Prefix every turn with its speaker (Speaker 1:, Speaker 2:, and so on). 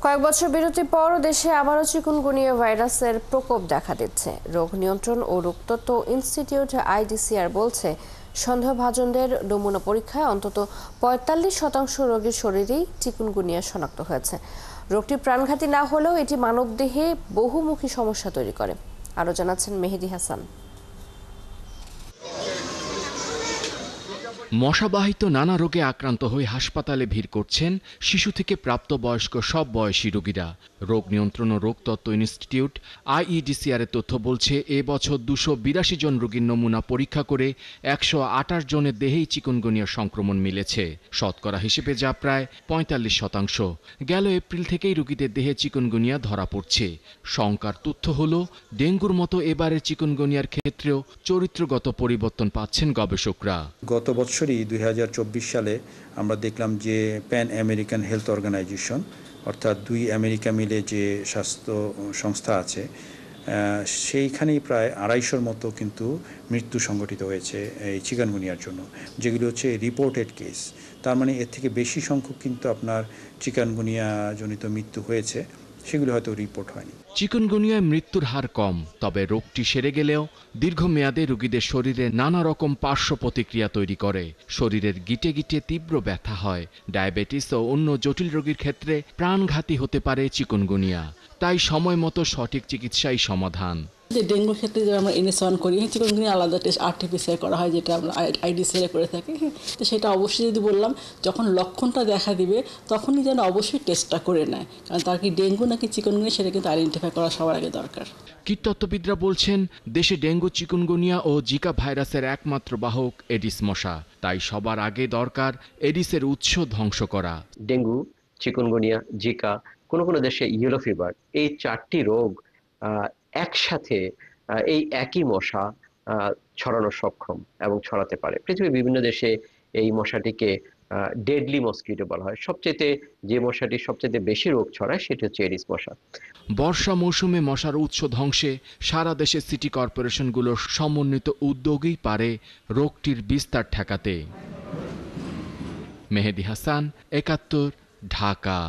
Speaker 1: কয়েক বছর বিরতির পর দেশে আবারও চিকুনগুনিয়া ভাইরাসের প্রকোপ দেখা দিচ্ছে। রোগ নিয়ন্ত্রণ ও রোগতত্ত্ব ইনস্টিটিউট আইডিসিআর বলছে, সন্দেহভাজনদের নমুনা পরীক্ষায় অন্তত ৪৫% রোগীর শরীরেই চিকুনগুনিয়া শনাক্ত হয়েছে। রোগটি প্রাণঘাতী না হলেও এটি মানবদেহে বহুমুখী সমস্যা তৈরি করে। আরও জানাচ্ছেন মেহেদি হাসান।
Speaker 2: মশাবাহিত নানা রোগে আক্রান্ত হয়ে হাসপাতালে ভিড় করছেন শিশু থেকে প্রাপ্তবয়স্ক সব বয়সী রোগীরা। রোগ নিয়ন্ত্রণ ও রোগতত্ত্ব ইনস্টিটিউট আইইডিসিআর এর তথ্য বলছে, এবছর ২৮২ জন রোগীর নমুনা পরীক্ষা করে ১২৮ জনের দেহেই চিকুনগুনিয়ার সংক্রমণ মিলেছে। শতকরা হিসেবে যা প্রায় ৪৫%। গেল এপ্রিল থেকেই রোগীদের দেহে চিকুনগুনিয়া ধরা পড়ছে। শঙ্কার তথ্য হলো, ডেঙ্গুর মতো এবারের চিকুনগুনিয়ার ক্ষেত্রেও চরিত্রগত পরিবর্তন পাচ্ছেন গবেষকরা।
Speaker 3: গত বছরই ২০২৪ সালে আমরা দেখলাম যে প্যান আমেরিকান হেলথ অর্গানাইজেশন, অর্থাৎ দুই আমেরিকা মিলে যে স্বাস্থ্য সংস্থা আছে, সেইখানেই প্রায় ২৫০র মতো কিন্তু মৃত্যু সংঘটিত হয়েছে এই চিকুনগুনিয়ার জন্য, যেগুলো হচ্ছে রিপোর্টেড কেস। তার মানে এর থেকে বেশি সংখ্যক কিন্তু আপনার চিকুনগুনিয়া জনিত মৃত্যু হয়েছে, সেগুলো হয়তো রিপোর্ট হয়নি।
Speaker 2: চিকুনগুনিয়ায় মৃত্যুর হার কম, তবে রোগটি সেরে গেলেও দীর্ঘমেয়াদে রোগীদের শরীরে নানা রকম পার্শ্ব প্রতিক্রিয়া তৈরি করে। শরীরের গিটে গিটে তীব্র ব্যথা হয়। ডায়াবেটিস ও অন্য জটিল রোগীর ক্ষেত্রে প্রাণঘাতী হতে পারে চিকুনগুনিয়া। তাই সময় মতো সঠিক চিকিৎসাই সমাধান।
Speaker 4: যে ডেঙ্গুর ক্ষেত্রে যে আমরা NS1 করি, চিকুনগুনিয়া আলাদা টেস্ট RT-PCR করা হয়, যেটা আমরা আইডিসিআর করে থাকি। তো সেটা অবশ্যই, যদি বললাম, যখন লক্ষণটা দেখা দিবে তখনই যেন অবশ্যই টেস্টটা করে নেয়, কারণ তার কি ডেঙ্গু নাকি চিকুনগুনিয়া সেটা কিন্তু আইডেন্টিফাই করা সবার আগে দরকার।
Speaker 2: কীটতত্ত্ববিদরা বলছেন, দেশে ডেঙ্গু, চিকুনগুনিয়া ও জিকা ভাইরাসের একমাত্র বাহক এডিস মশা। তাই সবার আগে দরকার এডিসের উৎস ধ্বংস করা।
Speaker 5: ডেঙ্গু, চিকুনগুনিয়া, জিকা, কোনো কোনো দেশে ইয়েলো ফিভার, এই 4টি রোগ একসাথে এই একই মশা ছড়ানো সক্ষম এবং ছড়াতে পারে। পৃথিবীর বিভিন্ন দেশে এই মশাটিকে ডেডলি মসকিটো বলা হয়। যে মশাটি সবচেয়ে বেশি রোগ ছড়ায় সেটি হচ্ছে এডিস মশা।
Speaker 2: বর্ষা মৌসুমে মশার উৎস ধ্বংসে সারা দেশে সিটি কর্পোরেশনগুলোর সমন্বিত উদ্যোগই পারে রোগটির বিস্তার ঠেকাতে। মেহেদি হাসান, ৭১, ঢাকা।